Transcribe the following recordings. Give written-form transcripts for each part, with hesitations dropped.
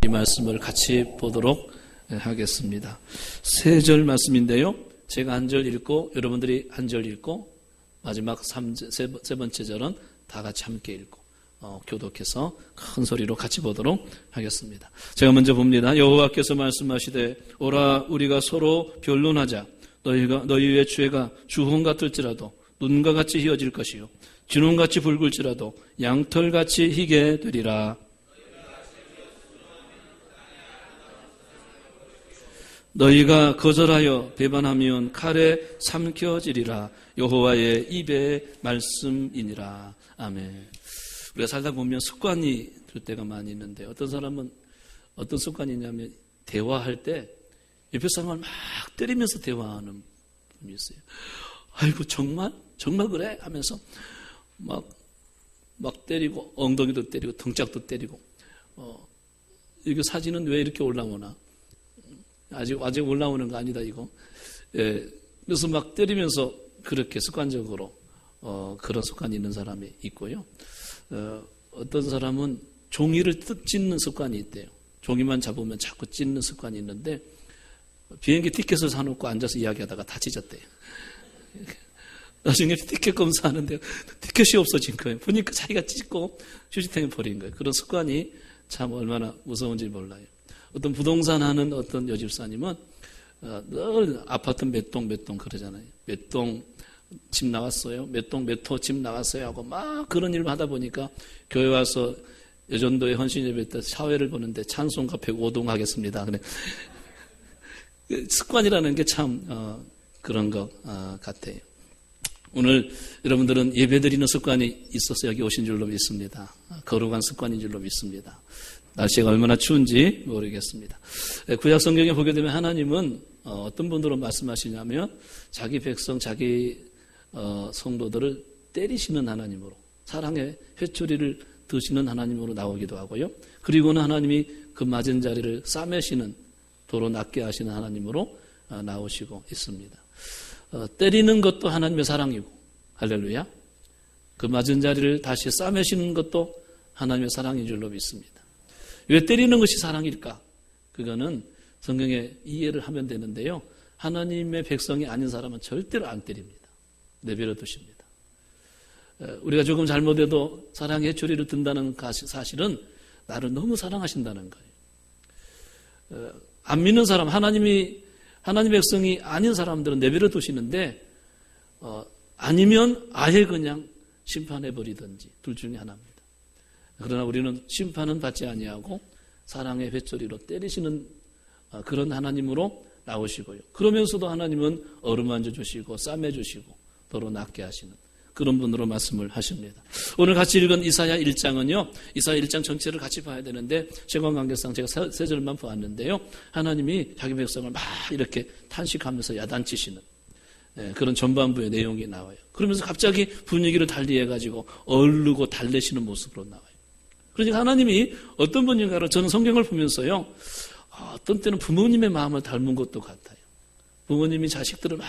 이 말씀을 같이 보도록 하겠습니다. 세 절 말씀인데요. 제가 한 절 읽고 여러분들이 한 절 읽고 마지막 세 번째 절은 다 같이 함께 읽고 교독해서 큰 소리로 같이 보도록 하겠습니다. 제가 먼저 봅니다. 여호와께서 말씀하시되 오라 우리가 서로 변론하자. 너희의 죄가 주홍 같을지라도 눈과 같이 희어질 것이요 진홍같이 붉을지라도 양털같이 희게 되리라. 너희가 거절하여 배반하면 칼에 삼켜지리라. 여호와의 입의 말씀이니라. 아멘. 우리가 살다 보면 습관이 들 때가 많이 있는데 어떤 사람은 어떤 습관이 있냐면 대화할 때 옆에 사람을 막 때리면서 대화하는 분이 있어요. 아이고 정말 그래? 하면서 막 때리고 엉덩이도 때리고 등짝도 때리고 이거 사진은 왜 이렇게 올라오나? 아직 올라오는 거 아니다 이거. 예, 그래서 막 때리면서 그렇게 습관적으로 그런 습관이 있는 사람이 있고요. 어떤 사람은 종이를 찢는 습관이 있대요. 종이만 잡으면 자꾸 찢는 습관이 있는데 비행기 티켓을 사놓고 앉아서 이야기하다가 다 찢었대요. 나중에 티켓 검사하는데 티켓이 없어진 거예요. 보니까 자기가 찢고 휴지통에 버린 거예요. 그런 습관이 참 얼마나 무서운지 몰라요. 어떤 부동산 하는 어떤 여집사님은 늘 아파트 몇 동 그러잖아요. 몇 동 집 나왔어요. 몇 동 몇 호 집 나왔어요 하고 막 그런 일을 하다 보니까 교회 와서 여전도에 헌신예배 때 사회를 보는데 찬송가 105동 하겠습니다. 그래. 습관이라는 게 참 그런 것 같아요. 오늘 여러분들은 예배드리는 습관이 있어서 여기 오신 줄로 믿습니다. 거룩한 습관인 줄로 믿습니다. 날씨가 얼마나 추운지 모르겠습니다. 구약 성경에 보게 되면 하나님은 어떤 분들로 말씀하시냐면 자기 백성, 자기 성도들을 때리시는 하나님으로 사랑의 회초리를 드시는 하나님으로 나오기도 하고요. 그리고는 하나님이 그 맞은 자리를 싸매시는 도로 낫게 하시는 하나님으로 나오시고 있습니다. 때리는 것도 하나님의 사랑이고 할렐루야. 그 맞은 자리를 다시 싸매시는 것도 하나님의 사랑인 줄로 믿습니다. 왜 때리는 것이 사랑일까? 그거는 성경에 이해를 하면 되는데요. 하나님의 백성이 아닌 사람은 절대로 안 때립니다. 내버려 두십니다. 우리가 조금 잘못해도 사랑의 조리를 든다는 사실은 나를 너무 사랑하신다는 거예요. 안 믿는 사람, 하나님 백성이 아닌 사람들은 내버려 두시는데 아니면 아예 그냥 심판해버리든지 둘 중에 하나입니다. 그러나 우리는 심판은 받지 아니하고 사랑의 회초리로 때리시는 그런 하나님으로 나오시고요. 그러면서도 하나님은 어루만져 주시고 싸매 주시고 도로 낫게 하시는 그런 분으로 말씀을 하십니다. 오늘 같이 읽은 이사야 1장은요. 이사야 1장 전체를 같이 봐야 되는데 시간 관계상 제가 세 절만 보았는데요. 하나님이 자기 백성을 막 이렇게 탄식하면서 야단치시는 그런 전반부의 내용이 나와요. 그러면서 갑자기 분위기를 달리해가지고 얼르고 달래시는 모습으로 나와요. 그러니까 하나님이 어떤 분인가를 저는 성경을 보면서요. 어떤 때는 부모님의 마음을 닮은 것도 같아요. 부모님이 자식들을 막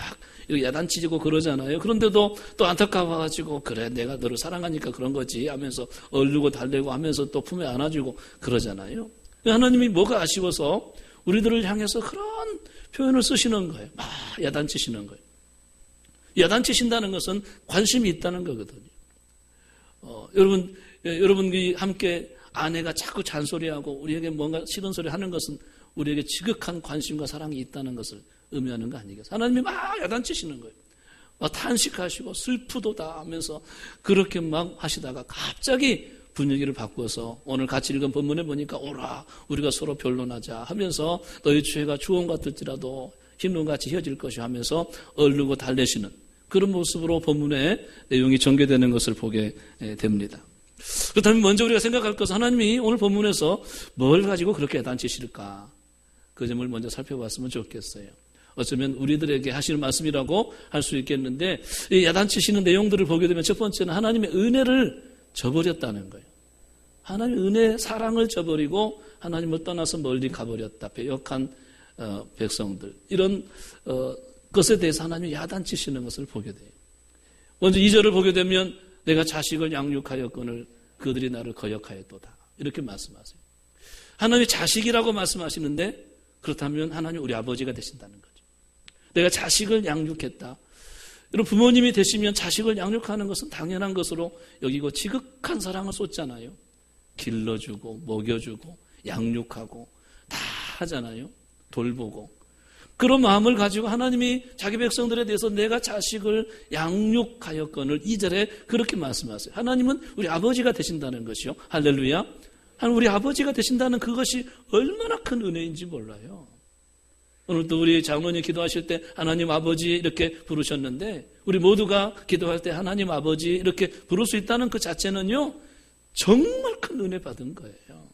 이렇게 야단치고 그러잖아요. 그런데도 또 안타까워가지고 그래 내가 너를 사랑하니까 그런 거지 하면서 얼르고 달래고 하면서 또 품에 안아주고 그러잖아요. 하나님이 뭐가 아쉬워서 우리들을 향해서 그런 표현을 쓰시는 거예요. 막 야단치시는 거예요. 야단치신다는 것은 관심이 있다는 거거든요. 여러분이 함께 아내가 자꾸 잔소리하고 우리에게 뭔가 싫은 소리 하는 것은 우리에게 지극한 관심과 사랑이 있다는 것을 의미하는 거 아니겠어요? 하나님이 막 야단치시는 거예요. 막 탄식하시고 슬프도다 하면서 그렇게 막 하시다가 갑자기 분위기를 바꿔서 오늘 같이 읽은 본문에 보니까 오라 우리가 서로 변론하자 하면서 너희 죄가 주홍 같을지라도 흰눈같이 휘어질 것이 하면서 얼르고 달래시는 그런 모습으로 본문의 내용이 전개되는 것을 보게 됩니다. 그렇다면 먼저 우리가 생각할 것은 하나님이 오늘 본문에서 뭘 가지고 그렇게 야단치실까? 그 점을 먼저 살펴봤으면 좋겠어요. 어쩌면 우리들에게 하시는 말씀이라고 할 수 있겠는데 이 야단치시는 내용들을 보게 되면 첫 번째는 하나님의 은혜를 저버렸다는 거예요. 하나님의 은혜, 사랑을 저버리고 하나님을 떠나서 멀리 가버렸다. 배역한 백성들. 이런 것에 대해서 하나님이 야단치시는 것을 보게 돼요. 먼저 2절을 보게 되면 내가 자식을 양육하였거늘 그들이 나를 거역하였도다. 이렇게 말씀하세요. 하나님이 자식이라고 말씀하시는데 그렇다면 하나님 우리 아버지가 되신다는 거죠. 내가 자식을 양육했다. 여러분 부모님이 되시면 자식을 양육하는 것은 당연한 것으로 여기고 지극한 사랑을 쏟잖아요. 길러주고 먹여주고 양육하고 다 하잖아요. 돌보고. 그런 마음을 가지고 하나님이 자기 백성들에 대해서 내가 자식을 양육하였거늘 2절에 그렇게 말씀하세요. 하나님은 우리 아버지가 되신다는 것이요. 할렐루야. 하나님 우리 아버지가 되신다는 그것이 얼마나 큰 은혜인지 몰라요. 오늘도 우리 장로님 기도하실 때 하나님 아버지 이렇게 부르셨는데 우리 모두가 기도할 때 하나님 아버지 이렇게 부를 수 있다는 그 자체는요. 정말 큰 은혜 받은 거예요.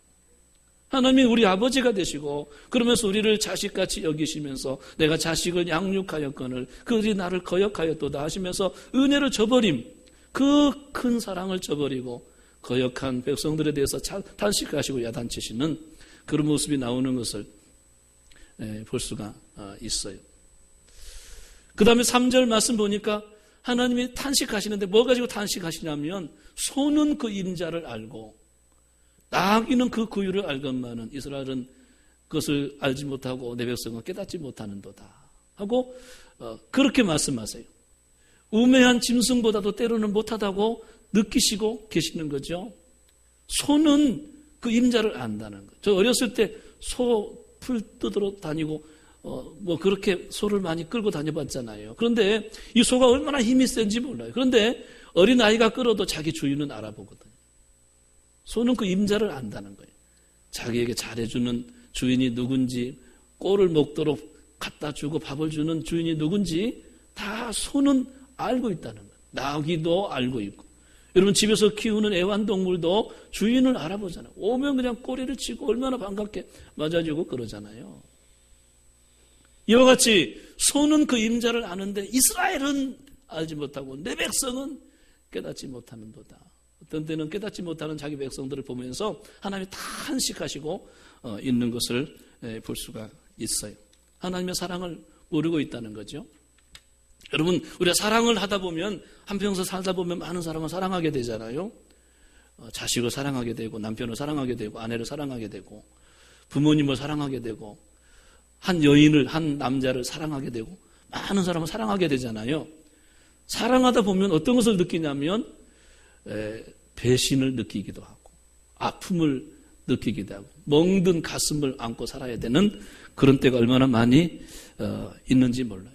하나님이 우리 아버지가 되시고 그러면서 우리를 자식같이 여기시면서 내가 자식을 양육하였거늘 그들이 나를 거역하였도다 하시면서 은혜를 저버림 그 큰 사랑을 저버리고 거역한 백성들에 대해서 탄식하시고 야단치시는 그런 모습이 나오는 것을 볼 수가 있어요. 그 다음에 3절 말씀 보니까 하나님이 탄식하시는데 뭐 가지고 탄식하시냐면 소는 그 임자를 알고 나귀는 그 구유를 알건만은 이스라엘은 그것을 알지 못하고 내 백성은 깨닫지 못하는도다 하고 그렇게 말씀하세요. 우매한 짐승보다도 때로는 못하다고 느끼시고 계시는 거죠. 소는 그 임자를 안다는 거죠. 저 어렸을 때 소 풀 뜯으러 다니고 뭐 그렇게 소를 많이 끌고 다녀봤잖아요. 그런데 이 소가 얼마나 힘이 센지 몰라요. 그런데 어린아이가 끌어도 자기 주인은 알아보거든요. 소는 그 임자를 안다는 거예요. 자기에게 잘해주는 주인이 누군지 꼴을 먹도록 갖다 주고 밥을 주는 주인이 누군지 다 소는 알고 있다는 거예요. 나귀도 알고 있고 여러분 집에서 키우는 애완동물도 주인을 알아보잖아요. 오면 그냥 꼬리를 치고 얼마나 반갑게 맞아주고 그러잖아요. 이와 같이 소는 그 임자를 아는데 이스라엘은 알지 못하고 내 백성은 깨닫지 못하는도다. 어떤 때는 깨닫지 못하는 자기 백성들을 보면서 하나님이 탄식하시고 있는 것을 볼 수가 있어요. 하나님의 사랑을 모르고 있다는 거죠. 여러분 우리가 사랑을 하다 보면 한평생 살다 보면 많은 사람을 사랑하게 되잖아요. 자식을 사랑하게 되고 남편을 사랑하게 되고 아내를 사랑하게 되고 부모님을 사랑하게 되고 한 여인을 한 남자를 사랑하게 되고 많은 사람을 사랑하게 되잖아요. 사랑하다 보면 어떤 것을 느끼냐면 배신을 느끼기도 하고 아픔을 느끼기도 하고 멍든 가슴을 안고 살아야 되는 그런 때가 얼마나 많이 있는지 몰라요.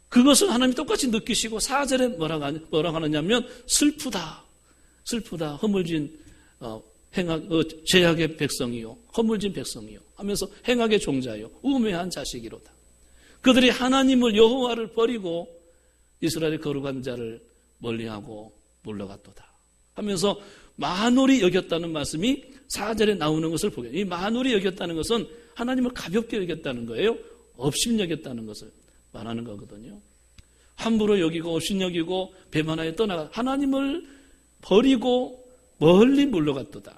그것을 하나님이 똑같이 느끼시고 4절에 뭐라고 하느냐면 슬프다 허물진 죄악의 백성이요 허물진 백성이요 하면서 행악의 종자요 우매한 자식이로다. 그들이 하나님을 여호와를 버리고 이스라엘의 거룩한 자를 멀리하고 물러갔도다 하면서 만홀히 여겼다는 말씀이 4절에 나오는 것을 보게 돼요. 이 만홀히 여겼다는 것은 하나님을 가볍게 여겼다는 거예요. 업심 여겼다는 것을 말하는 거거든요. 함부로 여기고 업신 여기고 배만하에 떠나가 하나님을 버리고 멀리 물러갔도다.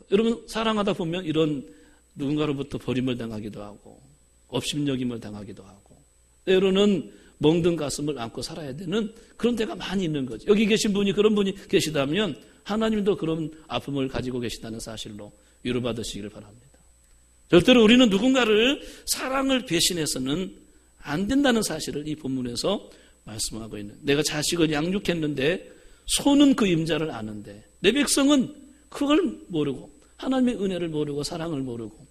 여러분 사랑하다 보면 이런 누군가로부터 버림을 당하기도 하고 업심 여김을 당하기도 하고 때로는 멍든 가슴을 안고 살아야 되는 그런 때가 많이 있는 거죠. 여기 계신 분이 그런 분이 계시다면 하나님도 그런 아픔을 가지고 계시다는 사실로 위로받으시기를 바랍니다. 절대로 우리는 누군가를 사랑을 배신해서는 안 된다는 사실을 이 본문에서 말씀하고 있는 내가 자식을 양육했는데 소는 그 임자를 아는데 내 백성은 그걸 모르고 하나님의 은혜를 모르고 사랑을 모르고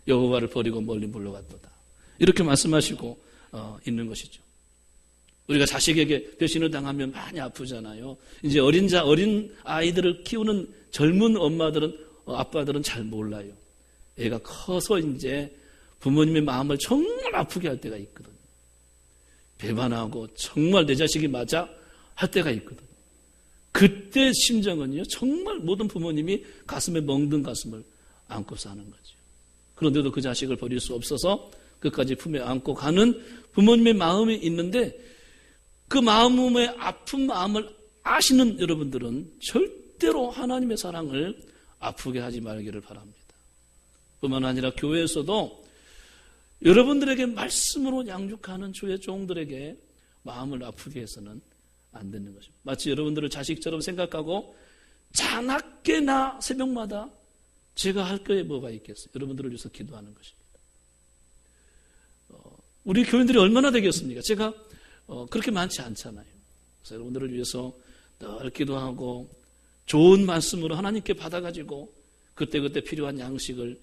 여호와를 버리고 멀리 물러갔도다. 이렇게 말씀하시고 있는 것이죠. 우리가 자식에게 배신을 당하면 많이 아프잖아요. 이제 어린 아이들을 키우는 젊은 엄마들은 아빠들은 잘 몰라요. 애가 커서 이제 부모님의 마음을 정말 아프게 할 때가 있거든요. 배반하고 정말 내 자식이 맞아 할 때가 있거든요. 그때 심정은요 정말 모든 부모님이 가슴에 멍든 가슴을 안고 사는 거죠. 그런데도 그 자식을 버릴 수 없어서 끝까지 품에 안고 가는 부모님의 마음이 있는데 그 마음의 아픈 마음을 아시는 여러분들은 절대로 하나님의 사랑을 아프게 하지 말기를 바랍니다. 뿐만 아니라 교회에서도 여러분들에게 말씀으로 양육하는 주의 종들에게 마음을 아프게 해서는 안 되는 것입니다. 마치 여러분들을 자식처럼 생각하고 자나깨나 새벽마다 제가 할 거에 뭐가 있겠어요? 여러분들을 위해서 기도하는 것입니다. 우리 교인들이 얼마나 되겠습니까? 제가 그렇게 많지 않잖아요. 그래서 여러분들을 위해서 늘 기도하고 좋은 말씀으로 하나님께 받아가지고 그때그때 필요한 양식을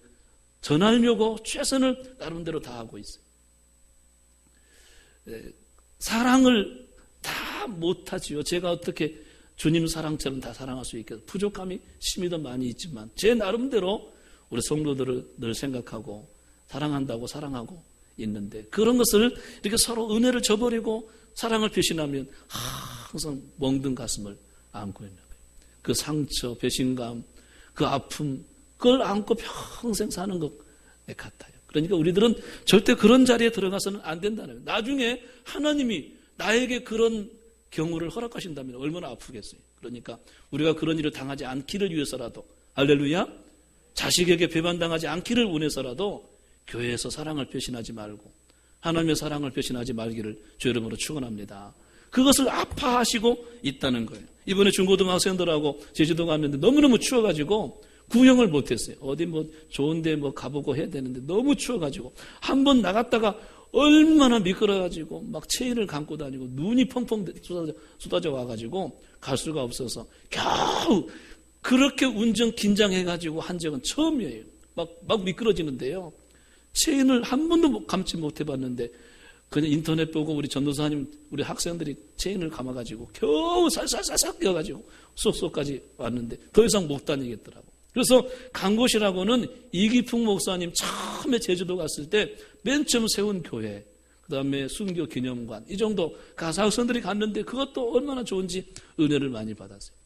전하려고 최선을 나름대로 다하고 있어요. 사랑을 다 못하지요. 제가 어떻게 주님 사랑처럼 다 사랑할 수 있겠어요? 부족함이 심히 더 많이 있지만 제 나름대로 우리 성도들을 늘 생각하고 사랑한다고 사랑하고 있는데, 그런 것을 이렇게 서로 은혜를 저버리고 사랑을 표시하면 항상 멍든 가슴을 안고 있는 거예요. 그 상처, 배신감, 그 아픔, 그걸 안고 평생 사는 것 같아요. 그러니까 우리들은 절대 그런 자리에 들어가서는 안 된다는 거예요. 나중에 하나님이 나에게 그런 경우를 허락하신다면 얼마나 아프겠어요. 그러니까 우리가 그런 일을 당하지 않기를 위해서라도, 할렐루야, 자식에게 배반당하지 않기를 원해서라도 교회에서 사랑을 표신하지 말고 하나님의 사랑을 표신하지 말기를 주 이름으로 축원합니다. 그것을 아파하시고 있다는 거예요. 이번에 중고등학생들하고 제주도 갔는데 너무너무 추워가지고 구경을 못했어요. 어디 좋은데 가보고 해야 되는데 너무 추워가지고 한 번 나갔다가 얼마나 미끄러가지고 막 체인을 감고 다니고 눈이 펑펑 쏟아져 와가지고 갈 수가 없어서 겨우 그렇게 운전 긴장해가지고 한 적은 처음이에요. 막 미끄러지는데요. 체인을 한 번도 감지 못해봤는데 그냥 인터넷 보고 우리 전도사님, 우리 학생들이 체인을 감아가지고 겨우 살살살살 뛰어가지고 쏙쏙까지 왔는데 더 이상 못 다니겠더라고. 그래서 간 곳이라고는 이기풍 목사님 처음에 제주도 갔을 때 맨 처음 세운 교회, 그 다음에 순교 기념관, 이 정도 가서 학생들이 갔는데 그것도 얼마나 좋은지 은혜를 많이 받았어요.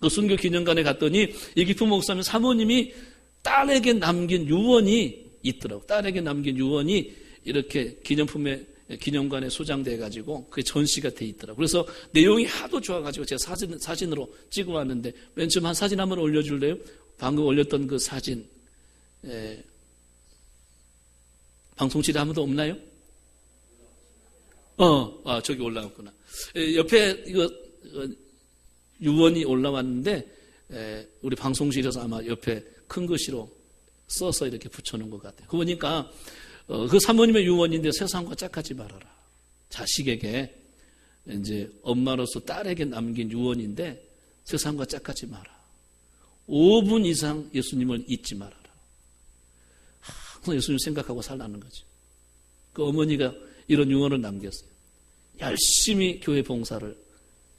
그 순교 기념관에 갔더니 이기풍 목사님 사모님이 딸에게 남긴 유언이 있더라고. 딸에게 남긴 유언이 이렇게 기념관에 소장돼 가지고 그게 전시가 돼 있더라고. 그래서 내용이 하도 좋아가지고 제가 사진으로 찍어 왔는데 맨 처음 한 사진 한번 올려줄래요? 방금 올렸던 그 사진. 방송실에 아무도 없나요? 저기 올라왔구나. 옆에 이거 유언이 올라왔는데 우리 방송실에서 아마 옆에 큰 글씨로 써서 이렇게 붙여놓은 것 같아요. 그 보니까 그 사모님의 유언인데 세상과 짝하지 말아라. 자식에게 이제 엄마로서 딸에게 남긴 유언인데 세상과 짝하지 마라. 5분 이상 예수님을 잊지 말아라. 항상 예수님 생각하고 살라는 거죠. 그 어머니가 이런 유언을 남겼어요. 열심히 교회 봉사를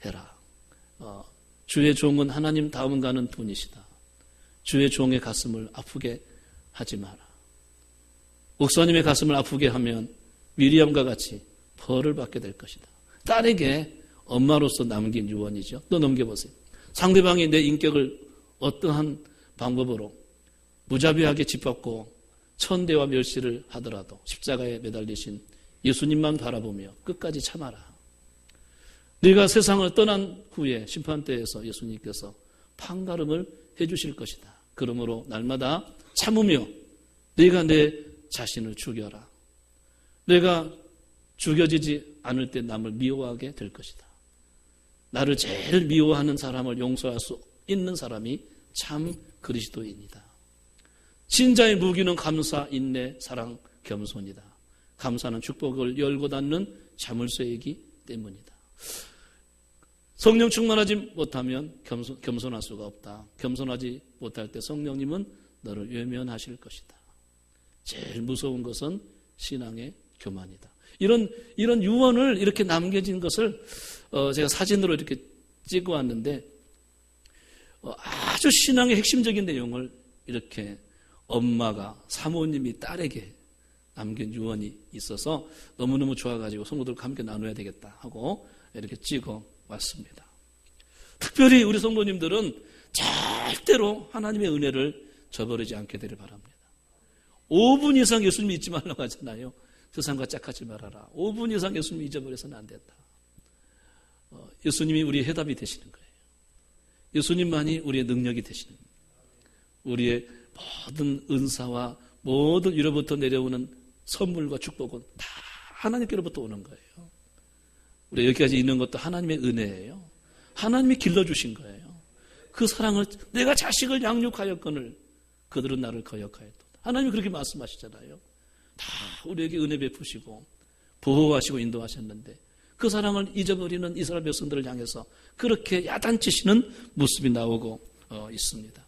해라. 주의 종은 하나님 다음 가는 분이시다. 주의 종의 가슴을 아프게 하지 마라. 목사님의 가슴을 아프게 하면 미리암과 같이 벌을 받게 될 것이다. 딸에게 엄마로서 남긴 유언이죠. 또 넘겨보세요. 상대방이 내 인격을 어떠한 방법으로 무자비하게 짓밟고 천대와 멸시를 하더라도 십자가에 매달리신 예수님만 바라보며 끝까지 참아라. 네가 세상을 떠난 후에 심판대에서 예수님께서 판가름을 해주실 것이다. 그러므로 날마다 참으며 네가 내 자신을 죽여라. 내가 죽여지지 않을 때 남을 미워하게 될 것이다. 나를 제일 미워하는 사람을 용서할 수 있는 사람이 참 그리스도인이다. 신자의 무기는 감사, 인내, 사랑, 겸손이다. 감사는 축복을 열고 닫는 자물쇠이기 때문이다. 성령 충만하지 못하면 겸손할 수가 없다. 겸손하지 못할 때 성령님은 너를 외면하실 것이다. 제일 무서운 것은 신앙의 교만이다. 이런 유언을 이렇게 남겨진 것을 제가 사진으로 이렇게 찍어 왔는데 아주 신앙의 핵심적인 내용을 이렇게 엄마가 사모님이 딸에게 남긴 유언이 있어서 너무너무 좋아가지고 성도들과 함께 나눠야 되겠다 하고 이렇게 찍어 왔습니다. 특별히 우리 성도님들은 절대로 하나님의 은혜를 저버리지 않게 되길 바랍니다. 5분 이상 예수님 잊지 말라고 하잖아요. 세상과 짝하지 말아라. 5분 이상 예수님 잊어버려서는 안 된다. 예수님이 우리의 해답이 되시는 거예요. 예수님만이 우리의 능력이 되시는 거예요. 우리의 모든 은사와 모든 위로부터 내려오는 선물과 축복은 다 하나님께로부터 오는 거예요. 우리 여기까지 있는 것도 하나님의 은혜예요. 하나님이 길러주신 거예요. 그 사랑을 내가 자식을 양육하였거늘 그들은 나를 거역하였도다. 하나님이 그렇게 말씀하시잖아요. 다 우리에게 은혜 베푸시고 보호하시고 인도하셨는데 그 사랑을 잊어버리는 이스라엘 백성들을 향해서 그렇게 야단치시는 모습이 나오고 있습니다.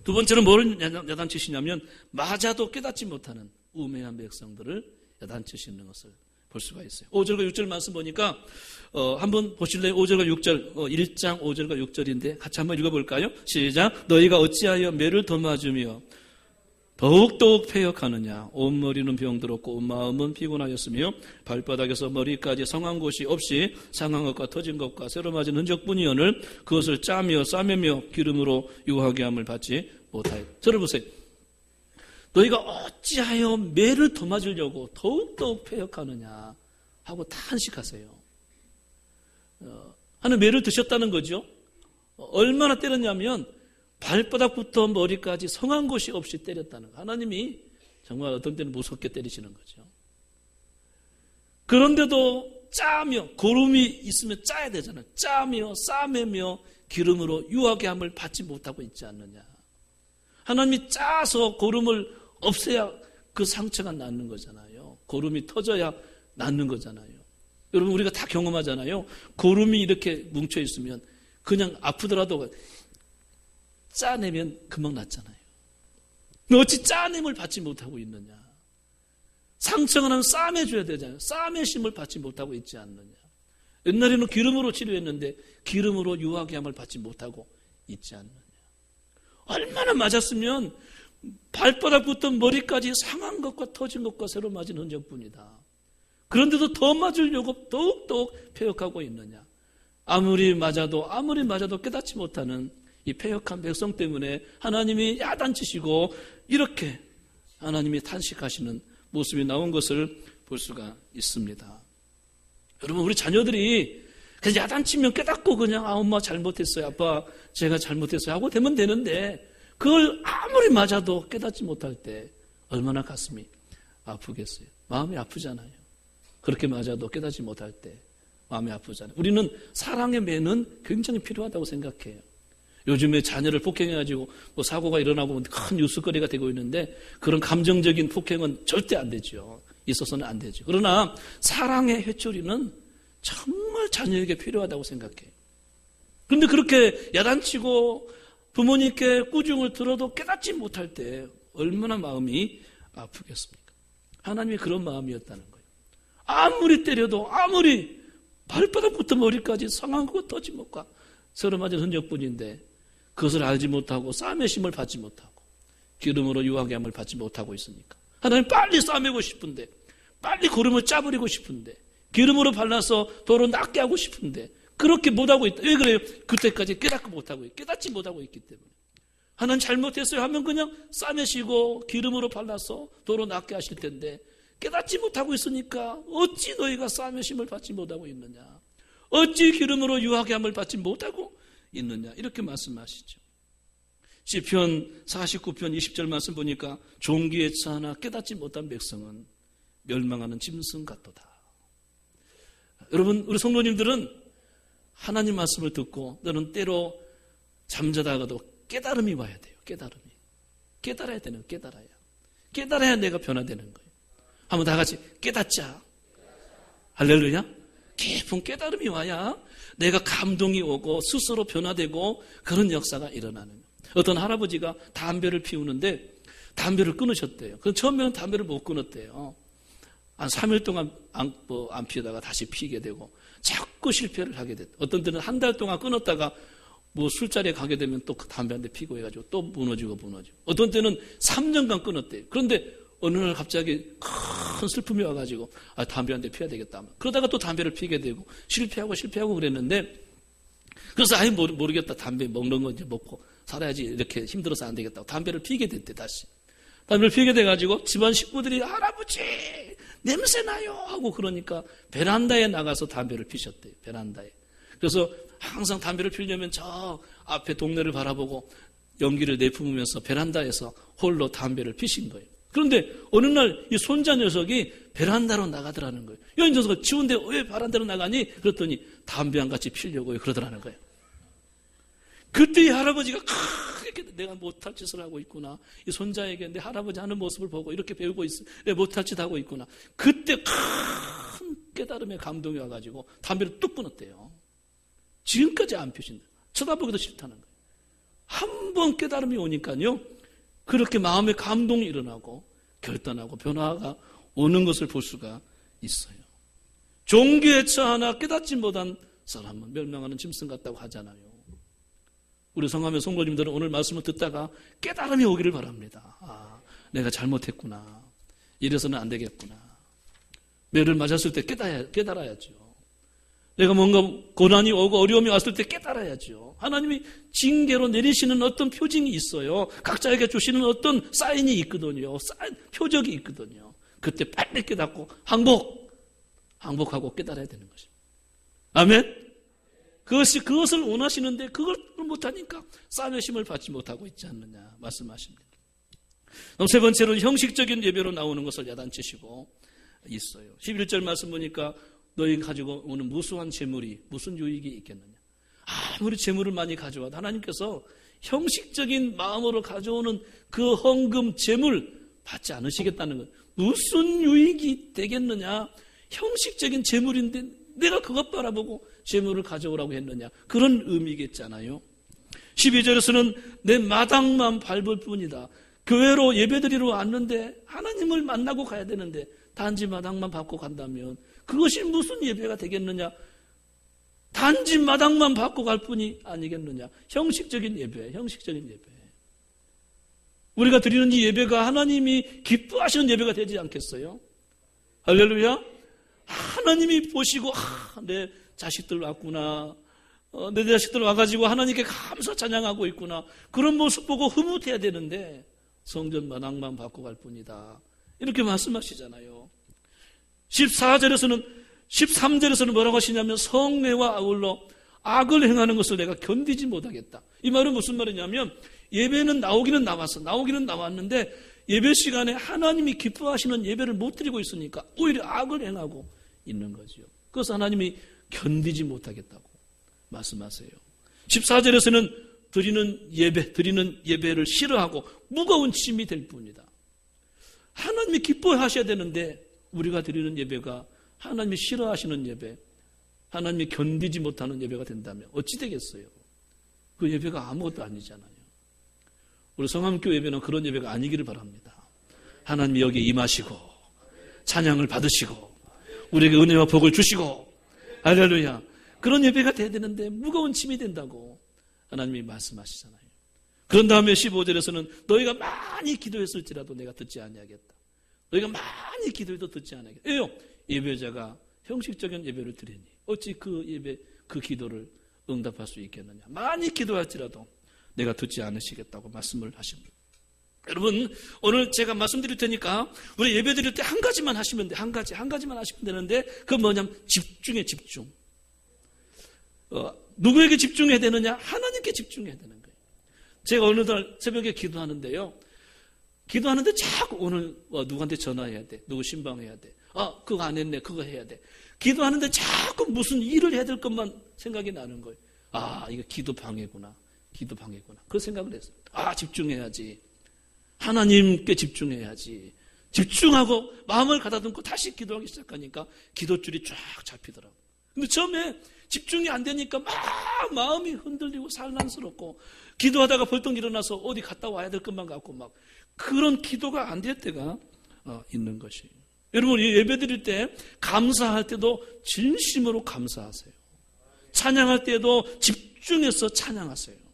두 번째로 뭘 야단치시냐면 맞아도 깨닫지 못하는 우매한 백성들을 야단치시는 것을 볼 수가 있어요. 5절과 6절 말씀 보니까 한번 보실래요? 5절과 6절 1장 5절과 6절인데 같이 한번 읽어볼까요? 시작. 너희가 어찌하여 매를 도마주며 더욱더욱 패역하느냐. 온 머리는 병들었고 온 마음은 피곤하였으며 발바닥에서 머리까지 상한 곳이 없이 상한 것과 터진 것과 새로 맞은 흔적뿐이오늘 그것을 짜며 싸매며 기름으로 유하게 함을 받지 못하여. 저를 보세요. 너희가 어찌하여 매를 도맞으려고 더욱더욱 패역하느냐 하고 탄식하세요. 하는 매를 드셨다는 거죠. 얼마나 때렸냐면 발바닥부터 머리까지 성한 곳이 없이 때렸다는 거. 하나님이 정말 어떤 때는 무섭게 때리시는 거죠. 그런데도 짜며, 고름이 있으면 짜야 되잖아요. 짜며 싸매며 기름으로 유하게 함을 받지 못하고 있지 않느냐. 하나님이 짜서 고름을 없애야 그 상처가 낫는 거잖아요. 고름이 터져야 낫는 거잖아요. 여러분 우리가 다 경험하잖아요. 고름이 이렇게 뭉쳐 있으면 그냥 아프더라도 짜내면 금방 낫잖아요. 어찌 짜냄을 받지 못하고 있느냐. 상처가 나면 싸매줘야 되잖아요. 싸매심을 받지 못하고 있지 않느냐. 옛날에는 기름으로 치료했는데 기름으로 유하게 함을 받지 못하고 있지 않느냐. 얼마나 맞았으면 발바닥부터 머리까지 상한 것과 터진 것과 새로 맞은 흔적뿐이다. 그런데도 더 맞으려고 더욱더욱 패역하고 있느냐. 아무리 맞아도 깨닫지 못하는 이 패역한 백성 때문에 하나님이 야단치시고 이렇게 하나님이 탄식하시는 모습이 나온 것을 볼 수가 있습니다. 여러분 우리 자녀들이 그냥 야단치면 깨닫고 그냥 엄마 잘못했어요. 아빠 제가 잘못했어요 하고 되면 되는데 그걸 아무리 맞아도 깨닫지 못할 때 얼마나 가슴이 아프겠어요. 마음이 아프잖아요. 그렇게 맞아도 깨닫지 못할 때 마음이 아프잖아요. 우리는 사랑의 매는 굉장히 필요하다고 생각해요. 요즘에 자녀를 폭행해가지고 뭐 사고가 일어나고 큰 뉴스거리가 되고 있는데 그런 감정적인 폭행은 절대 안 되죠. 있어서는 안 되죠. 그러나 사랑의 회초리는 정말 자녀에게 필요하다고 생각해요. 그런데 그렇게 야단치고 부모님께 꾸중을 들어도 깨닫지 못할 때 얼마나 마음이 아프겠습니까? 하나님이 그런 마음이었다는 거예요. 아무리 때려도 아무리 발바닥부터 머리까지 상한 것 터진 것과 서로 맞은 흔적뿐인데 그것을 알지 못하고 싸매심을 받지 못하고 기름으로 유하게 함을 받지 못하고 있으니까 하나님 빨리 싸매고 싶은데 빨리 고름을 짜버리고 싶은데 기름으로 발라서 도로 낫게 하고 싶은데 그렇게 못하고 있다. 왜 그래요? 그때까지 깨닫지 못하고 있기 때문에 하나님 잘못했어요 하면 그냥 싸매시고 기름으로 발라서 도로 낫게 하실 텐데 깨닫지 못하고 있으니까 어찌 너희가 싸매심을 받지 못하고 있느냐. 어찌 기름으로 유하게 함을 받지 못하고 있느냐. 이렇게 말씀하시죠. 시편 49편 20절 말씀 보니까 종기에 처하나 깨닫지 못한 백성은 멸망하는 짐승 같도다. 여러분 우리 성도님들은 하나님 말씀을 듣고 너는 때로 잠자다가도 깨달음이 와야 돼요. 깨달아야 되는 깨달아야 내가 변화되는 거예요. 한번 다 같이 깨닫자. 할렐루야. 깊은 깨달음이 와야 내가 감동이 오고 스스로 변화되고 그런 역사가 일어나는 거예요. 어떤 할아버지가 담배를 피우는데 담배를 끊으셨대요. 그럼 처음에는 담배를 못 끊었대요. 한 3일 동안 안 피우다가 다시 피게 되고 자꾸 실패를 하게 됐다. 어떤 때는 한 달 동안 끊었다가 뭐 술자리에 가게 되면 또 담배 한 대 피고 해가지고 또 무너지고. 어떤 때는 3년간 끊었대요. 그런데 어느 날 갑자기 큰 슬픔이 와가지고 담배 한 대 피워야 되겠다. 그러다가 또 담배를 피게 되고 실패하고 그랬는데 그래서 아예 모르겠다. 담배 먹는 거 이제 먹고 살아야지 이렇게 힘들어서 안 되겠다고 담배를 피게 됐대. 다시 담배를 피게 돼가지고 집안 식구들이 할아버지 냄새 나요 하고 그러니까 베란다에 나가서 담배를 피셨대요. 베란다에. 그래서 항상 담배를 피우려면 저 앞에 동네를 바라보고 연기를 내뿜으면서 베란다에서 홀로 담배를 피신 거예요. 그런데 어느 날 이 손자 녀석이 베란다로 나가더라는 거예요. 이 녀석은 추운데 왜 베란다로 나가니? 그랬더니 담배 한 같이 피려고 그러더라는 거예요. 그때 이 할아버지가 크게 내가 못할 짓을 하고 있구나. 이 손자에게 내 할아버지 하는 모습을 보고 이렇게 배우고 있어. 내가 못할 짓 하고 있구나. 그때 큰 깨달음에 감동이 와가지고 담배를 뚝 끊었대요. 지금까지 안 펴진다. 쳐다보기도 싫다는 거예요. 한 번 깨달음이 오니까요, 그렇게 마음의 감동이 일어나고 결단하고 변화가 오는 것을 볼 수가 있어요. 종교의 처 하나 깨닫지 못한 사람은 멸망하는 짐승 같다고 하잖아요. 우리 성함의 성도님들은 오늘 말씀을 듣다가 깨달음이 오기를 바랍니다. 아, 내가 잘못했구나. 이래서는 안 되겠구나. 매를 맞았을 때 깨달아야죠. 내가 뭔가 고난이 오고 어려움이 왔을 때 깨달아야죠. 하나님이 징계로 내리시는 어떤 표징이 있어요. 각자에게 주시는 어떤 사인이 있거든요. 표적이 있거든요. 그때 빨리 깨닫고 항복하고 깨달아야 되는 것입니다. 아멘? 그것을 원하시는데 그걸 못하니까 싸매심을 받지 못하고 있지 않느냐 말씀하십니다. 그럼 세 번째로는 형식적인 예배로 나오는 것을 야단치시고 있어요. 11절 말씀 보니까 너희 가지고 오는 무수한 재물이 무슨 유익이 있겠느냐. 아무리 재물을 많이 가져와도 하나님께서 형식적인 마음으로 가져오는 그 헌금 재물 받지 않으시겠다는 것. 무슨 유익이 되겠느냐. 형식적인 재물인데 내가 그것 바라보고 재물을 가져오라고 했느냐. 그런 의미겠잖아요. 12절에서는 내 마당만 밟을 뿐이다. 교회로 예배드리러 왔는데 하나님을 만나고 가야 되는데 단지 마당만 밟고 간다면 그것이 무슨 예배가 되겠느냐. 단지 마당만 밟고 갈 뿐이 아니겠느냐. 형식적인 예배. 우리가 드리는 이 예배가 하나님이 기뻐하시는 예배가 되지 않겠어요? 할렐루야. 하나님이 보시고 내 자식들 왔구나. 내 자식들 와가지고 하나님께 감사 찬양하고 있구나. 그런 모습 보고 흐뭇해야 되는데 성전 마당만 밟고 갈 뿐이다. 이렇게 말씀하시잖아요. 13절에서는 뭐라고 하시냐면 성례와 아울러 악을 행하는 것을 내가 견디지 못하겠다. 이 말은 무슨 말이냐면 예배는 나오기는 나왔는데 예배 시간에 하나님이 기뻐하시는 예배를 못 드리고 있으니까 오히려 악을 행하고 있는 거죠. 그래서 하나님이 견디지 못하겠다고 말씀하세요. 14절에서는 드리는 예배를 싫어하고 무거운 짐이 될 뿐이다. 하나님이 기뻐하셔야 되는데 우리가 드리는 예배가 하나님이 싫어하시는 예배, 하나님이 견디지 못하는 예배가 된다면 어찌 되겠어요? 그 예배가 아무것도 아니잖아요. 우리 성함교 예배는 그런 예배가 아니기를 바랍니다. 하나님이 여기에 임하시고 찬양을 받으시고 우리에게 은혜와 복을 주시고 할렐루야. 그런 예배가 돼야 되는데 무거운 짐이 된다고 하나님이 말씀하시잖아요. 그런 다음에 15절에서는 너희가 많이 기도했을지라도 내가 듣지 아니하겠다. 너희가 많이 기도해도 듣지 아니하겠다. 왜요? 예배자가 형식적인 예배를 드리니 어찌 그 예배, 그 기도를 응답할 수 있겠느냐. 많이 기도할지라도 내가 듣지 않으시겠다고 말씀을 하십니다. 여러분, 오늘 제가 말씀드릴 테니까 우리 예배 드릴 때 한 가지만 하시면 돼. 한 가지만 하시면 되는데 그건 뭐냐면 집중. 누구에게 집중해야 되느냐? 하나님께 집중해야 되는 거예요. 제가 어느 날 새벽에 기도하는데요. 기도하는데 자꾸 오늘 누구한테 전화해야 돼. 누구 신방해야 돼. 그거 안 했네. 그거 해야 돼. 기도하는데 자꾸 무슨 일을 해야 될 것만 생각이 나는 거예요. 이거 기도 방해구나. 그 생각을 했습니다. 집중해야지. 하나님께 집중해야지. 집중하고 마음을 가다듬고 다시 기도하기 시작하니까 기도줄이 쫙 잡히더라고요. 근데 처음에 집중이 안 되니까 막 마음이 흔들리고 산란스럽고 기도하다가 벌떡 일어나서 어디 갔다 와야 될 것만 같고 막 그런 기도가 안 될 때가 있는 것이에요. 여러분, 예배 드릴 때 감사할 때도 진심으로 감사하세요. 찬양할 때도 집중해서 찬양하세요.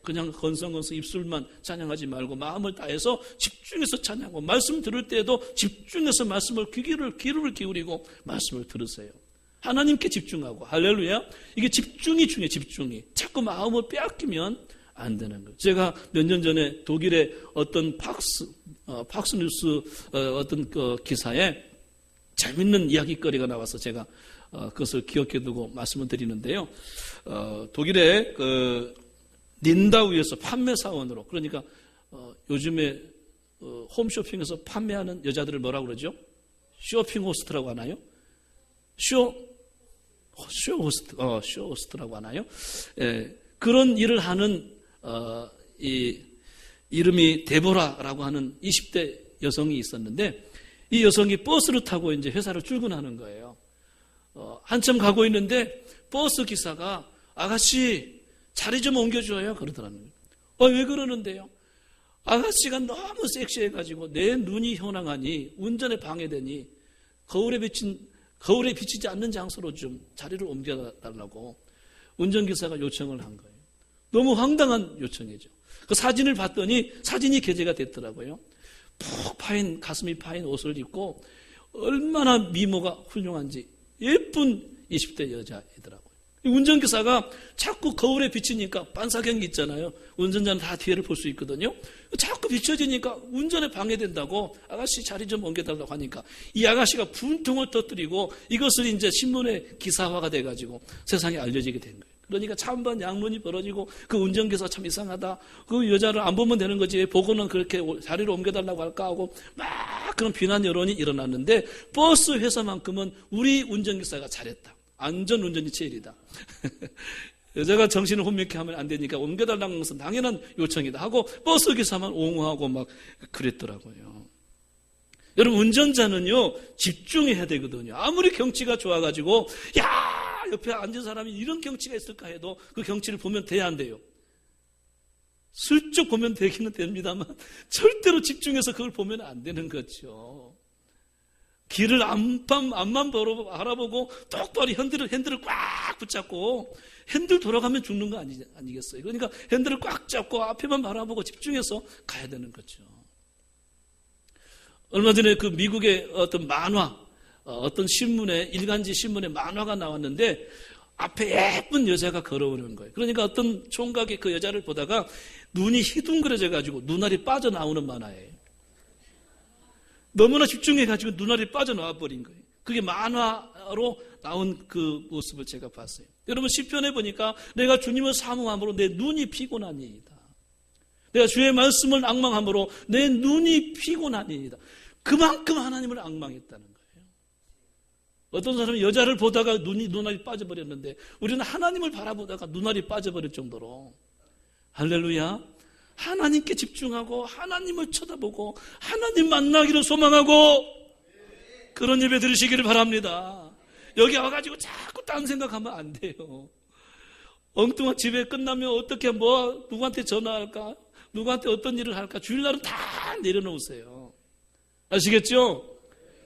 그냥 건성건성 입술만 찬양하지 말고 마음을 다해서 집중해서 찬양하고 말씀 들을 때에도 집중해서 말씀을 귀를 기울이고 말씀을 들으세요. 하나님께 집중하고 할렐루야. 이게 집중이 중요해요. 집중이. 자꾸 마음을 빼앗기면 안 되는 거예요. 제가 몇 년 전에 독일의 어떤 팍스뉴스 어떤 그 기사에 재밌는 이야기거리가 나와서 제가 그것을 기억해 두고 말씀을 드리는데요. 독일의 그 린다우에서 판매사원으로, 그러니까 요즘에 홈쇼핑에서 판매하는 여자들을 뭐라고 그러죠? 쇼핑 호스트라고 하나요? 쇼호스트라고 하나요? 예, 그런 일을 하는 이 이름이 데보라라고 하는 20대 여성이 있었는데, 이 여성이 버스를 타고 이제 회사를 출근하는 거예요. 한참 가고 있는데 버스 기사가 아가씨 자리 좀 옮겨줘요 그러더라는 거예요. 왜 그러는데요? 아가씨가 너무 섹시해가지고 내 눈이 현황하니 운전에 방해되니 거울에 비치지 않는 장소로 좀 자리를 옮겨달라고 운전기사가 요청을 한 거예요. 너무 황당한 요청이죠. 그 사진을 봤더니 사진이 게재가 됐더라고요. 푹 파인, 가슴이 파인 옷을 입고 얼마나 미모가 훌륭한지 예쁜 20대 여자이더라고요. 운전기사가 자꾸 거울에 비치니까 반사경이 있잖아요. 운전자는 다 뒤를 볼 수 있거든요. 자꾸 비춰지니까 운전에 방해된다고 아가씨 자리 좀 옮겨달라고 하니까 이 아가씨가 분통을 터뜨리고 이것을 이제 신문에 기사화가 돼가지고 세상에 알려지게 된 거예요. 그러니까 찬반 양론이 벌어지고 그 운전기사 참 이상하다. 그 여자를 안 보면 되는 거지. 보고는 그렇게 자리를 옮겨달라고 할까 하고 막 그런 비난 여론이 일어났는데 버스 회사만큼은 우리 운전기사가 잘했다. 안전운전이 제일이다. 여자가 정신을 혼미케 하면 안 되니까 옮겨달라는 것은 당연한 요청이다 하고 버스 기사만 옹호하고 막 그랬더라고요. 여러분, 운전자는요 집중해야 되거든요. 아무리 경치가 좋아가지고 야 옆에 앉은 사람이 이런 경치가 있을까 해도 그 경치를 보면 돼야 안 돼요. 슬쩍 보면 되기는 됩니다만 절대로 집중해서 그걸 보면 안 되는 거죠. 길을 앞만 바라보고 똑바로 핸들을 꽉 붙잡고 핸들 돌아가면 죽는 거 아니겠어요? 그러니까 핸들을 꽉 잡고 앞에만 바라보고 집중해서 가야 되는 거죠. 얼마 전에 그 미국의 어떤 만화, 어떤 신문에, 일간지 신문에 만화가 나왔는데 앞에 예쁜 여자가 걸어오는 거예요. 그러니까 어떤 총각이 그 여자를 보다가 눈이 희둥그레져가지고 눈알이 빠져나오는 만화예요. 너무나 집중해가지고 눈알이 빠져나와 버린 거예요. 그게 만화로 나온 그 모습을 제가 봤어요. 여러분, 시편에 보니까 내가 주님을 사모함으로 내 눈이 피곤하니이다. 내가 주의 말씀을 앙망함으로 내 눈이 피곤하니이다. 그만큼 하나님을 앙망했다는 거예요. 어떤 사람은 여자를 보다가 눈알이 빠져버렸는데 우리는 하나님을 바라보다가 눈알이 빠져버릴 정도로, 할렐루야, 하나님께 집중하고 하나님을 쳐다보고 하나님 만나기를 소망하고 그런 예배 드리시기를 바랍니다. 여기 와가지고 자꾸 딴 생각하면 안 돼요. 엉뚱한 집에 끝나면 어떻게 누구한테 전화할까, 누구한테 어떤 일을 할까, 주일날은 다 내려놓으세요. 아시겠죠?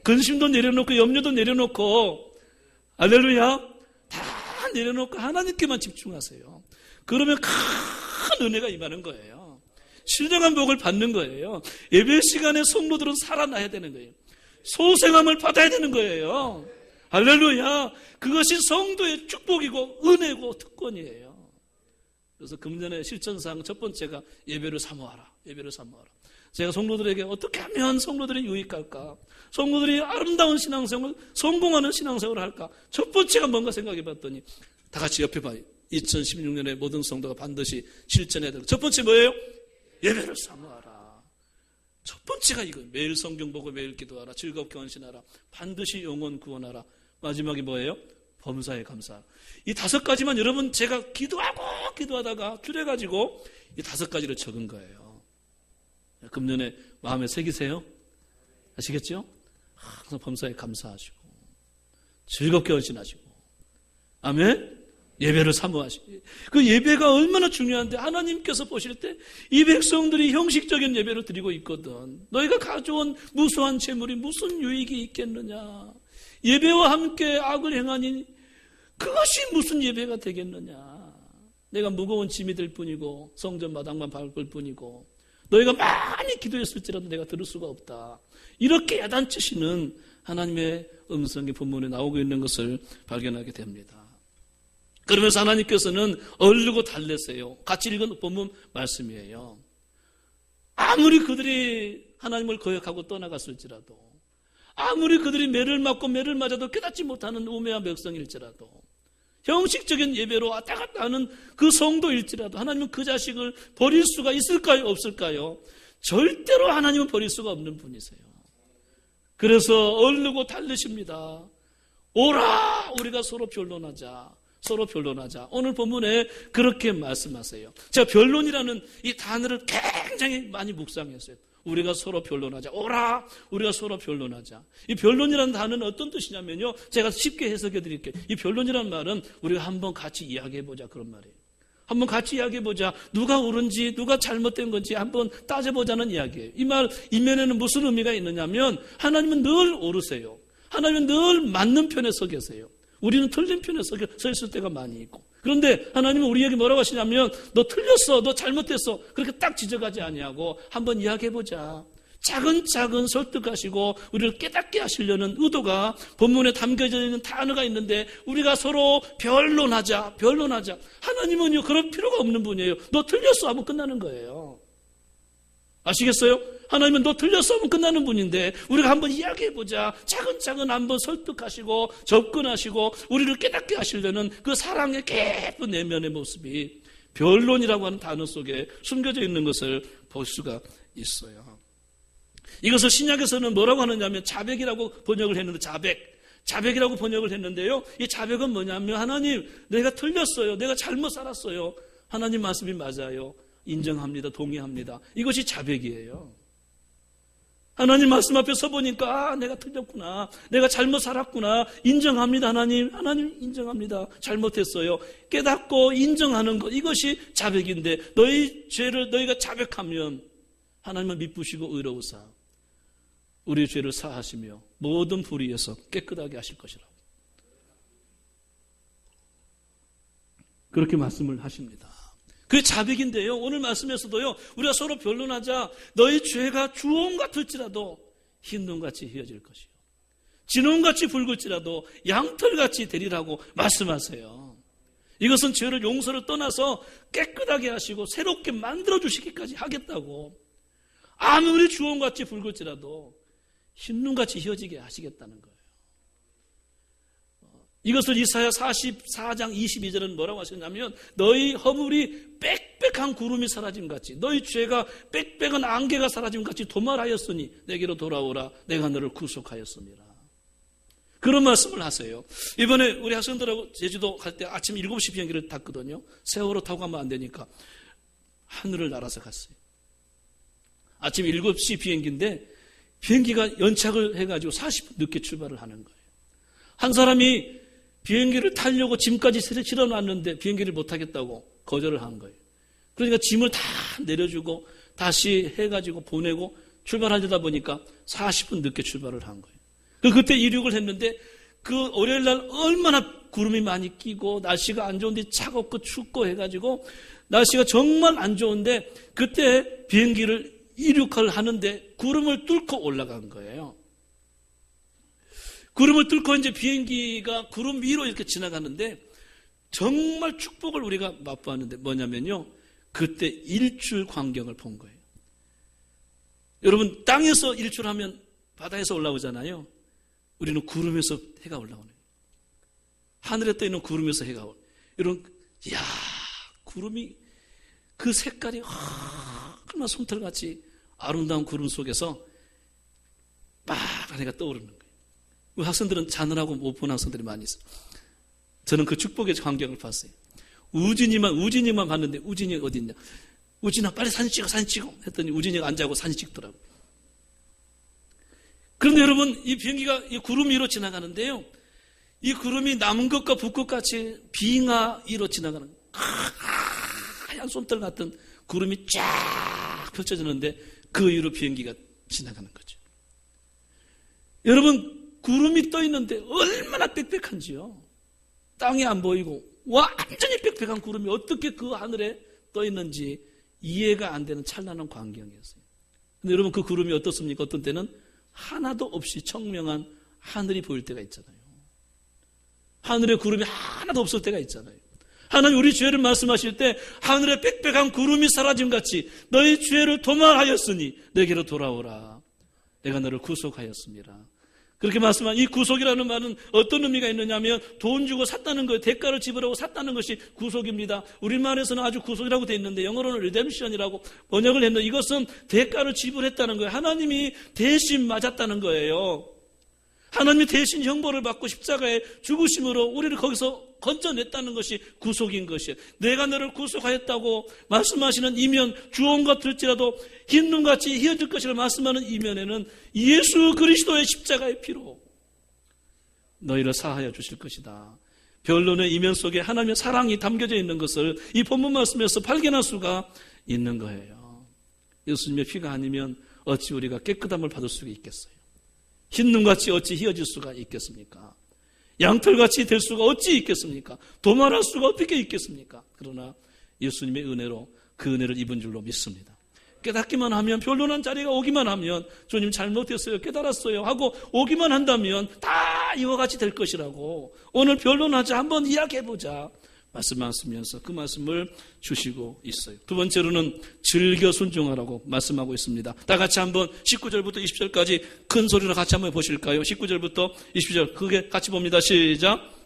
근심도 내려놓고 염려도 내려놓고, 할렐루야, 다 내려놓고 하나님께만 집중하세요. 그러면 큰 은혜가 임하는 거예요. 신령한 복을 받는 거예요. 예배 시간에 성도들은 살아나야 되는 거예요. 소생함을 받아야 되는 거예요. 할렐루야. 그것이 성도의 축복이고 은혜고 특권이에요. 그래서 금년의 실천상 첫 번째가 예배를 사모하라. 예배를 사모하라. 제가 성도들에게 어떻게 하면 성도들이 유익할까? 성도들이 아름다운 신앙생활, 성공하는 신앙생활을 할까? 첫 번째가 뭔가 생각해 봤더니 다 같이 옆에 봐요. 2016년에 모든 성도가 반드시 실천해야 될 첫 번째 뭐예요? 예배를 사모하라. 첫 번째가 이거예요. 매일 성경 보고 매일 기도하라. 즐겁게 헌신하라. 반드시 영혼 구원하라. 마지막이 뭐예요? 범사에 감사하라. 이 5가지만 여러분, 제가 기도하다가 줄여가지고 이 5가지를 적은 거예요. 금년에 마음에 새기세요. 아시겠죠? 항상 범사에 감사하시고 즐겁게 헌신하시고, 아멘. 예배를 사모하시고, 그 예배가 얼마나 중요한데 하나님께서 보실 때 이 백성들이 형식적인 예배를 드리고 있거든. 너희가 가져온 무수한 재물이 무슨 유익이 있겠느냐? 예배와 함께 악을 행하니 그것이 무슨 예배가 되겠느냐? 내가 무거운 짐이 될 뿐이고 성전 마당만 밟을 뿐이고 너희가 많이 기도했을지라도 내가 들을 수가 없다. 이렇게 야단치시는 하나님의 음성이 본문에 나오고 있는 것을 발견하게 됩니다. 그러면서 하나님께서는 얼르고 달래세요. 같이 읽은 본문 말씀이에요. 아무리 그들이 하나님을 거역하고 떠나갔을지라도, 아무리 그들이 매를 맞고 매를 맞아도 깨닫지 못하는 우매한 백성일지라도, 형식적인 예배로 왔다 갔다 하는 그 성도일지라도 하나님은 그 자식을 버릴 수가 있을까요? 없을까요? 절대로 하나님은 버릴 수가 없는 분이세요. 그래서 얼르고 달래십니다. 오라, 우리가 서로 변론하자. 서로 변론하자. 오늘 본문에 그렇게 말씀하세요. 제가 변론이라는 이 단어를 굉장히 많이 묵상했어요. 우리가 서로 변론하자. 오라! 우리가 서로 변론하자. 이 변론이라는 단어는 어떤 뜻이냐면요. 제가 쉽게 해석해 드릴게요. 이 변론이라는 말은 우리가 한번 같이 이야기해보자. 그런 말이에요. 한번 같이 이야기해보자. 누가 옳은지, 누가 잘못된 건지 한번 따져보자는 이야기예요. 이 말 이면에는 무슨 의미가 있느냐면 하나님은 늘 옳으세요. 하나님은 늘 맞는 편에 서 계세요. 우리는 틀린 편에 서 있을 때가 많이 있고. 그런데 하나님은 우리에게 뭐라고 하시냐면 너 틀렸어, 너 잘못했어. 그렇게 딱 지적하지 아니하고 한번 이야기해보자. 차근차근 설득하시고 우리를 깨닫게 하시려는 의도가 본문에 담겨져 있는 단어가 있는데 우리가 서로 변론하자. 하나님은요 그럴 필요가 없는 분이에요. 너 틀렸어 하면 끝나는 거예요. 아시겠어요? 하나님은 너 틀렸어 하면 끝나는 분인데 우리가 한번 이야기해보자. 차근차근 한번 설득하시고 접근하시고 우리를 깨닫게 하시려는 그 사랑의 깊은 내면의 모습이 변론이라고 하는 단어 속에 숨겨져 있는 것을 볼 수가 있어요. 이것을 신약에서는 뭐라고 하느냐면 자백이라고 번역을 했는데 자백이라고 번역을 했는데요. 이 자백은 뭐냐면 하나님 내가 틀렸어요. 내가 잘못 살았어요. 하나님 말씀이 맞아요. 인정합니다. 동의합니다. 이것이 자백이에요. 하나님 말씀 앞에 서보니까 내가 틀렸구나. 내가 잘못 살았구나. 인정합니다. 하나님 인정합니다. 잘못했어요. 깨닫고 인정하는 것 이것이 자백인데 너희 죄를 너희가 자백하면 하나님은 미쁘시고 의로우사 우리의 죄를 사하시며 모든 불의에서 깨끗하게 하실 것이라고 그렇게 말씀을 하십니다. 그게 자백인데요. 오늘 말씀에서도요. 우리가 서로 변론하자. 너희 죄가 주홍 같을지라도 흰 눈같이 휘어질 것이요 진홍같이 붉을지라도 양털같이 되리라고 말씀하세요. 이것은 죄를 용서를 떠나서 깨끗하게 하시고 새롭게 만들어주시기까지 하겠다고 아무리 주홍같이 붉을지라도 흰눈같이 휘어지게 하시겠다는 거예요. 이것을 이사야 44장 22절은 뭐라고 하셨냐면 너희 허물이 빽빽한 구름이 사라짐같이 너희 죄가 빽빽한 안개가 사라짐같이 도말하였으니 내게로 돌아오라 내가 너를 구속하였습니다. 그런 말씀을 하세요. 이번에 우리 학생들하고 제주도 갈 때 아침 7시 비행기를 탔거든요. 세월호 타고 가면 안 되니까 하늘을 날아서 갔어요. 아침 7시 비행기인데 비행기가 연착을 해가지고 40분 늦게 출발을 하는 거예요. 한 사람이 비행기를 타려고 짐까지 실어놨는데 비행기를 못 타겠다고 거절을 한 거예요. 그러니까 짐을 다 내려주고 다시 해가지고 보내고 출발하려다 보니까 40분 늦게 출발을 한 거예요. 그때 이륙을 했는데 그 월요일 날 얼마나 구름이 많이 끼고 날씨가 안 좋은데 차갑고 춥고 해가지고 날씨가 정말 안 좋은데 그때 비행기를 이륙을 하는데 구름을 뚫고 올라간 거예요. 구름을 뚫고 이제 비행기가 구름 위로 이렇게 지나가는데 정말 축복을 우리가 맛보았는데 뭐냐면요. 그때 일출 광경을 본 거예요. 여러분 땅에서 일출하면 바다에서 올라오잖아요. 우리는 구름에서 해가 올라오네요. 하늘에 떠 있는 구름에서 해가 올라오네요. 여러분, 이야, 구름이 그 색깔이 얼마나 솜털같이 아름다운 구름 속에서 빨간 해가 떠오르는 거예요. 우리 학생들은 자느라고 못 본 학생들이 많이 있어요. 저는 그 축복의 광경을 봤어요. 우진이만 봤는데 우진이 어디 있냐. 우진아 빨리 사진 찍어 했더니 우진이가 안 자고 사진 찍더라고요. 그런데 여러분 이 비행기가 이 구름 위로 지나가는데요. 이 구름이 남은 것과 북것 같이 빙하 위로 지나가는 하얀 솜털 같은 구름이 쫙 펼쳐지는데 그 위로 비행기가 지나가는 거죠. 여러분 구름이 떠 있는데 얼마나 빽빽한지요. 땅이 안 보이고 완전히 빽빽한 구름이 어떻게 그 하늘에 떠 있는지 이해가 안 되는 찬란한 광경이었어요. 근데 여러분 그 구름이 어떻습니까? 어떤 때는 하나도 없이 청명한 하늘이 보일 때가 있잖아요. 하늘에 구름이 하나도 없을 때가 있잖아요. 하나님 우리 죄를 말씀하실 때 하늘에 빽빽한 구름이 사라짐같이 너희 죄를 도말하였으니 내게로 돌아오라. 내가 너를 구속하였습니다. 그렇게 말씀한 이 구속이라는 말은 어떤 의미가 있느냐면 돈 주고 샀다는 거예요. 대가를 지불하고 샀다는 것이 구속입니다. 우리말에서는 아주 구속이라고 되어 있는데 영어로는 redemption이라고 번역을 했는데 이것은 대가를 지불했다는 거예요. 하나님이 대신 맞았다는 거예요. 하나님이 대신 형벌을 받고 십자가에 죽으심으로 우리를 거기서 건져냈다는 것이 구속인 것이에요. 내가 너를 구속하였다고 말씀하시는 이면, 주홍과 들지라도 흰 눈같이 희어질 것이라 말씀하는 이면에는 예수 그리스도의 십자가의 피로 너희를 사하여 주실 것이다. 변론의 이면 속에 하나님의 사랑이 담겨져 있는 것을 이 본문 말씀에서 발견할 수가 있는 거예요. 예수님의 피가 아니면 어찌 우리가 깨끗함을 받을 수가 있겠어요? 흰 눈같이 어찌 희어질 수가 있겠습니까? 양털같이 될 수가 어찌 있겠습니까? 도말할 수가 어떻게 있겠습니까? 그러나 예수님의 은혜로 그 은혜를 입은 줄로 믿습니다. 깨닫기만 하면, 변론한 자리가 오기만 하면, 주님 잘못했어요, 깨달았어요 하고 오기만 한다면 다 이와 같이 될 것이라고, 오늘 변론하자, 한번 이야기해보자 말씀하시면서 그 말씀을 주시고 있어요. 두 번째로는 즐겨 순종하라고 말씀하고 있습니다. 다 같이 한번 19절부터 20절까지 큰 소리로 같이 한번 보실까요? 19절부터 20절 크게 같이 봅니다. 시작.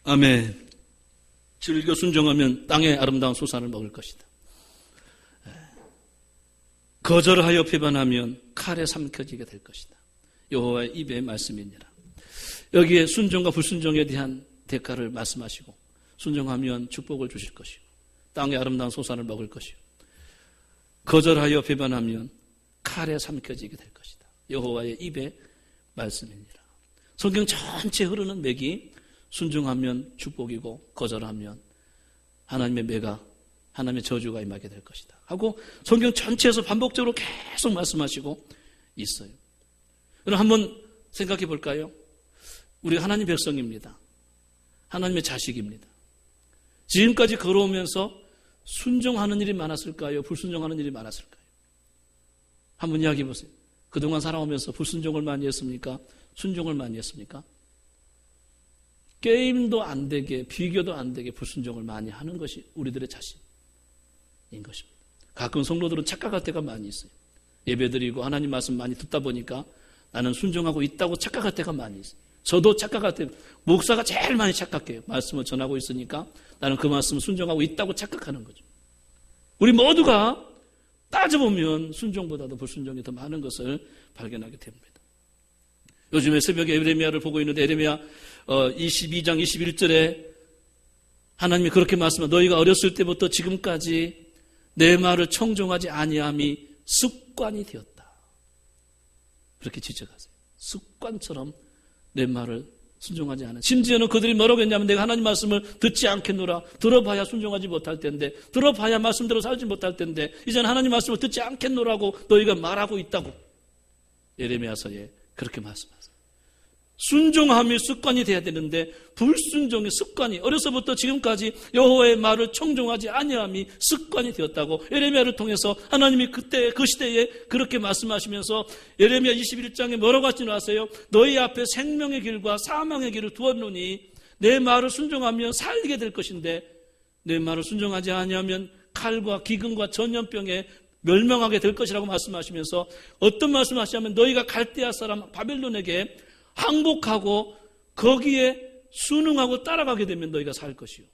아멘. 즐겨 순종하면 땅의 아름다운 소산을 먹을 것이다. 거절하여 배반하면 칼에 삼켜지게 될 것이다. 여호와의 입의 말씀이니라. 여기에 순종과 불순종에 대한 대가를 말씀하시고, 순종하면 축복을 주실 것이고 땅의 아름다운 소산을 먹을 것이고, 거절하여 배반하면 칼에 삼켜지게 될 것이다. 여호와의 입의 말씀이니라. 성경 전체 흐르는 맥이 순종하면 축복이고 거절하면 하나님의 매가, 하나님의 저주가 임하게 될 것이다 하고 성경 전체에서 반복적으로 계속 말씀하시고 있어요. 그럼 한번 생각해 볼까요? 우리가 하나님 백성입니다. 하나님의 자식입니다. 지금까지 걸어오면서 순종하는 일이 많았을까요? 불순종하는 일이 많았을까요? 한번 이야기해 보세요. 그동안 살아오면서 불순종을 많이 했습니까? 순종을 많이 했습니까? 게임도 안 되게, 비교도 안 되게 불순종을 많이 하는 것이 우리들의 자신인 것입니다. 가끔 성도들은 착각할 때가 많이 있어요. 예배드리고 하나님 말씀 많이 듣다 보니까 나는 순종하고 있다고 착각할 때가 많이 있어요. 저도 착각할 때, 목사가 제일 많이 착각해요. 말씀을 전하고 있으니까 나는 그 말씀을 순종하고 있다고 착각하는 거죠. 우리 모두가 따져보면 순종보다도 불순종이 더 많은 것을 발견하게 됩니다. 요즘에 새벽에 에레미야를 보고 있는데 에레미야 22장 21절에 하나님이 그렇게 말씀하십니다. 너희가 어렸을 때부터 지금까지 내 말을 청종하지 아니함이 습관이 되었다. 그렇게 지적하세요. 습관처럼 내 말을 순종하지 않아. 심지어는 그들이 뭐라고 했냐면 내가 하나님 말씀을 듣지 않겠노라. 들어봐야 순종하지 못할 텐데, 들어봐야 말씀대로 살지 못할 텐데 이제는 하나님 말씀을 듣지 않겠노라고 너희가 말하고 있다고 에레미야서에 그렇게 말씀하세요. 순종함이 습관이 돼야 되는데 불순종의 습관이, 어려서부터 지금까지 여호와의 말을 청종하지 아니함이 습관이 되었다고 에레미야를 통해서 하나님이 그때 그 시대에 그렇게 말씀하시면서 에레미야 21장에 뭐라고 하시는 아세요? 너희 앞에 생명의 길과 사망의 길을 두었노니 내 말을 순종하면 살게 될 것인데 내 말을 순종하지 아니하면 칼과 기근과 전염병에 멸망하게 될 것이라고 말씀하시면서 어떤 말씀하시냐면 너희가 갈대아 사람 바벨론에게 항복하고 거기에 순응하고 따라가게 되면 너희가 살 것이요,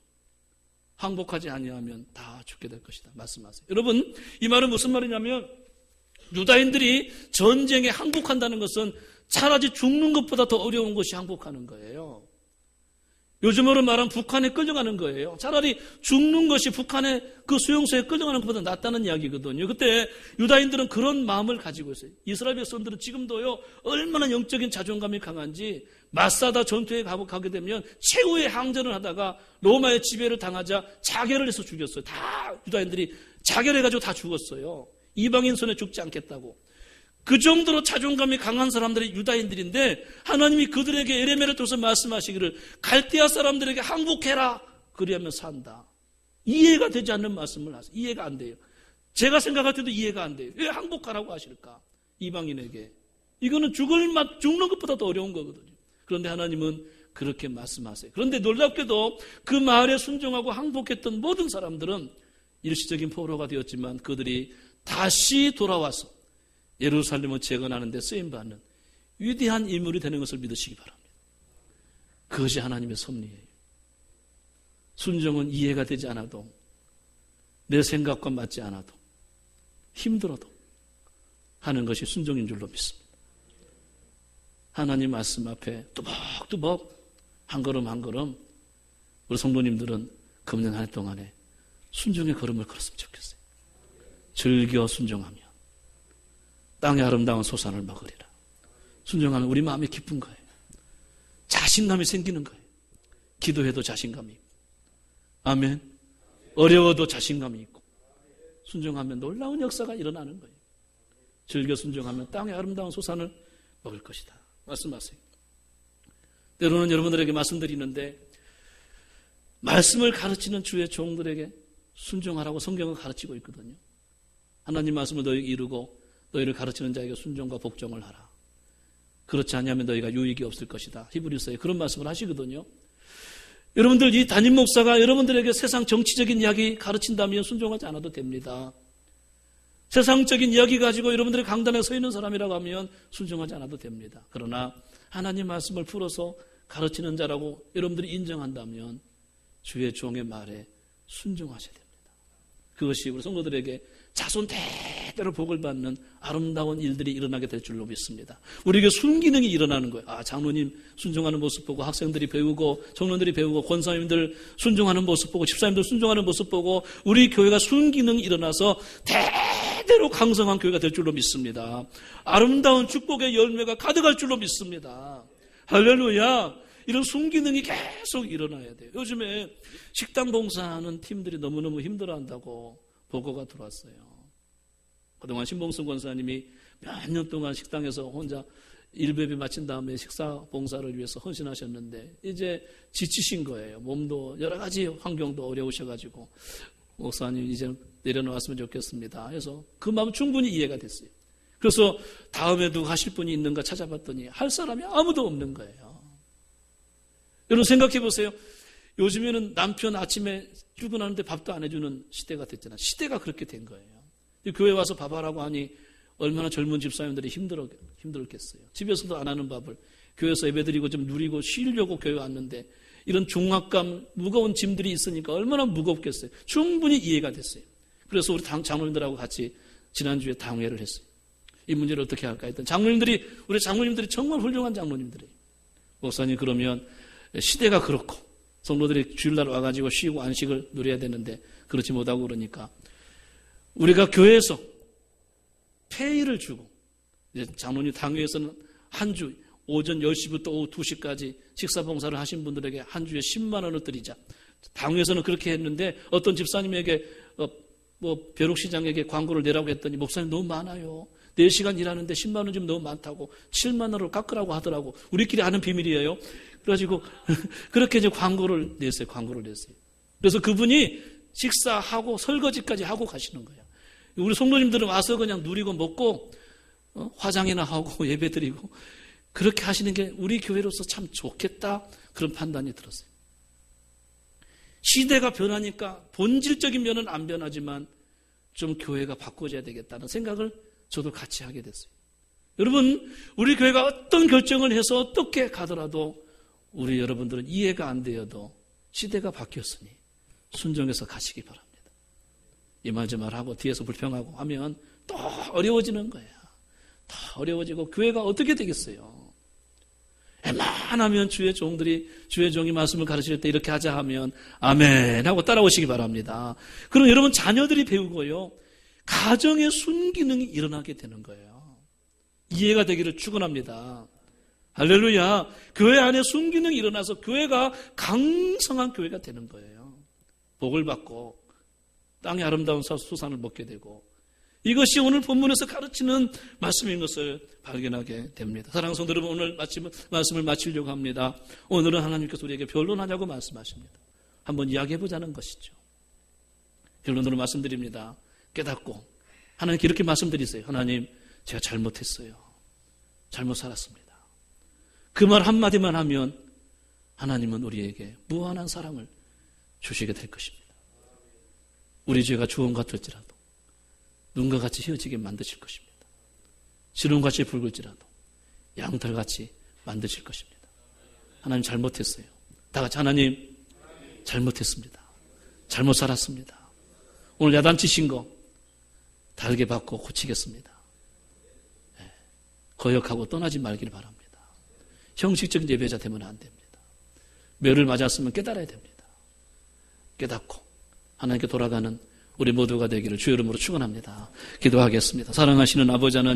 항복하지 아니하면 다 죽게 될 것이다 말씀하세요. 여러분, 이 말은 무슨 말이냐면 유다인들이 전쟁에 항복한다는 것은 차라리 죽는 것보다 더 어려운 것이 항복하는 거예요. 요즘으로 말하면 북한에 끌려가는 거예요. 차라리 죽는 것이 북한의 그 수용소에 끌려가는 것보다 낫다는 이야기거든요. 그때 유다인들은 그런 마음을 가지고 있어요. 이스라엘 백성들은 지금도요, 얼마나 영적인 자존감이 강한지 마사다 전투에 가게 되면 최후의 항전을 하다가 로마의 지배를 당하자 자결을 해서 죽였어요. 다 유다인들이 자결해가지고 다 죽었어요. 이방인 손에 죽지 않겠다고. 그 정도로 자존감이 강한 사람들이 유다인들인데 하나님이 그들에게 에레미야를 통해서 말씀하시기를 갈대아 사람들에게 항복해라, 그리하면 산다. 이해가 되지 않는 말씀을 하세요. 이해가 안 돼요. 제가 생각할 때도 이해가 안 돼요. 왜 항복하라고 하실까? 이방인에게. 이거는 죽는 것보다 더 어려운 거거든요. 그런데 하나님은 그렇게 말씀하세요. 그런데 놀랍게도 그 말에 순종하고 항복했던 모든 사람들은 일시적인 포로가 되었지만 그들이 다시 돌아와서 예루살렘을 재건하는 데 쓰임받는 위대한 인물이 되는 것을 믿으시기 바랍니다. 그것이 하나님의 섭리예요. 순종은 이해가 되지 않아도 내 생각과 맞지 않아도 힘들어도 하는 것이 순종인 줄로 믿습니다. 하나님 말씀 앞에 뚜벅뚜벅 한 걸음 한 걸음 우리 성도님들은 금년 한 해 동안에 순종의 걸음을 걸었으면 좋겠어요. 즐겨 순종하며 땅의 아름다운 소산을 먹으리라. 순종하면 우리 마음이 기쁜 거예요. 자신감이 생기는 거예요. 기도해도 자신감이 있고, 아멘. 어려워도 자신감이 있고, 순종하면 놀라운 역사가 일어나는 거예요. 즐겨 순종하면 땅의 아름다운 소산을 먹을 것이다. 말씀하세요. 때로는 여러분들에게 말씀드리는데, 말씀을 가르치는 주의 종들에게 순종하라고 성경을 가르치고 있거든요. 하나님 말씀을 너희에게 이루고 너희를 가르치는 자에게 순종과 복종을 하라. 그렇지 않으면 너희가 유익이 없을 것이다. 히브리서에 그런 말씀을 하시거든요. 여러분들, 이 담임 목사가 여러분들에게 세상 정치적인 이야기 가르친다면 순종하지 않아도 됩니다. 세상적인 이야기 가지고 여러분들이 강단에 서 있는 사람이라고 하면 순종하지 않아도 됩니다. 그러나 하나님 말씀을 풀어서 가르치는 자라고 여러분들이 인정한다면 주의 종의 말에 순종하셔야 됩니다. 그것이 우리 성도들에게 자손 대대로 복을 받는 아름다운 일들이 일어나게 될 줄로 믿습니다. 우리에게 순기능이 일어나는 거예요. 장로님 순종하는 모습 보고 학생들이 배우고 청년들이 배우고 권사님들 순종하는 모습 보고 집사님들 순종하는 모습 보고 우리 교회가 순기능이 일어나서 대대로 강성한 교회가 될 줄로 믿습니다. 아름다운 축복의 열매가 가득할 줄로 믿습니다. 할렐루야. 이런 순기능이 계속 일어나야 돼요. 요즘에 식당 봉사하는 팀들이 너무너무 힘들어한다고 보고가 들어왔어요. 그동안 신봉순 권사님이 몇 년 동안 식당에서 혼자 일배비 마친 다음에 식사 봉사를 위해서 헌신하셨는데 이제 지치신 거예요. 몸도 여러 가지 환경도 어려우셔가지고 목사님 이제 내려놓았으면 좋겠습니다. 그래서 그 마음 충분히 이해가 됐어요. 그래서 다음에도 하실 분이 있는가 찾아봤더니 할 사람이 아무도 없는 거예요. 여러분 생각해 보세요. 요즘에는 남편 아침에 출근하는데 밥도 안 해주는 시대가 됐잖아요. 시대가 그렇게 된 거예요. 교회 와서 밥 하라고 하니 얼마나 젊은 집사님들이 힘들었겠어요. 집에서도 안 하는 밥을 교회에서 예배드리고 좀 누리고 쉬려고 교회 왔는데 이런 중압감, 무거운 짐들이 있으니까 얼마나 무겁겠어요. 충분히 이해가 됐어요. 그래서 우리 장로님들하고 같이 지난주에 당회를 했어요. 이 문제를 어떻게 할까 했더니 우리 장로님들이 정말 훌륭한 장로님들이에요. 목사님, 그러면 시대가 그렇고 성도들이 주일날 와가지고 쉬고 안식을 누려야 되는데 그렇지 못하고 그러니까 우리가 교회에서 페이를 주고 이제 장로님 당회에서는 한 주 오전 10시부터 오후 2시까지 식사 봉사를 하신 분들에게 한 주에 10만 원을 드리자. 당회에서는 그렇게 했는데 어떤 집사님에게 벼룩시장에게 광고를 내라고 했더니 목사님 너무 많아요. 4시간 일하는데 10만 원 좀 너무 많다고 7만 원을 깎으라고 하더라고. 우리끼리 아는 비밀이에요. 그래가지고 그렇게 이제 광고를 냈어요. 그래서 그분이 식사하고 설거지까지 하고 가시는 거예요. 우리 성도님들은 와서 그냥 누리고 먹고 화장이나 하고 예배드리고 그렇게 하시는 게 우리 교회로서 참 좋겠다, 그런 판단이 들었어요. 시대가 변하니까 본질적인 면은 안 변하지만 좀 교회가 바꿔져야 되겠다는 생각을 저도 같이 하게 됐어요. 여러분, 우리 교회가 어떤 결정을 해서 어떻게 가더라도 우리 여러분들은 이해가 안 되어도 시대가 바뀌었으니 순종해서 가시기 바랍니다. 이 말 저 말하고 뒤에서 불평하고 하면 더 어려워지는 거예요. 더 어려워지고 교회가 어떻게 되겠어요? 웬만하면 주의 종이 말씀을 가르칠 때 이렇게 하자 하면 아멘 하고 따라오시기 바랍니다. 그럼 여러분 자녀들이 배우고요. 가정의 순기능이 일어나게 되는 거예요. 이해가 되기를 축원합니다. 할렐루야. 교회 안에 순기능이 일어나서 교회가 강성한 교회가 되는 거예요. 복을 받고 땅의 아름다운 수산을 먹게 되고 이것이 오늘 본문에서 가르치는 말씀인 것을 발견하게 됩니다. 사랑하는 성도 여러분, 오늘 말씀을 마치려고 합니다. 오늘은 하나님께서 우리에게 변론하자고 말씀하십니다. 한번 이야기해보자는 것이죠. 결론으로 말씀드립니다. 깨닫고 하나님께 이렇게 말씀드리세요. 하나님, 제가 잘못했어요. 잘못 살았습니다. 그 말 한마디만 하면 하나님은 우리에게 무한한 사랑을 주시게 될 것입니다. 우리 죄가 주홍 같을지라도 눈과 같이 휘어지게 만드실 것입니다. 지름같이 붉을지라도 양털같이 만드실 것입니다. 하나님 잘못했어요. 다 같이 하나님 잘못했습니다. 잘못 살았습니다. 오늘 야단치신 거 달게 받고 고치겠습니다. 거역하고 떠나지 말기를 바랍니다. 형식적인 예배자 되면 안 됩니다. 매를 맞았으면 깨달아야 됩니다. 깨닫고 하나님께 돌아가는 우리 모두가 되기를 주의 이름으로 축원합니다. 기도하겠습니다. 사랑하시는 아버지 하나님,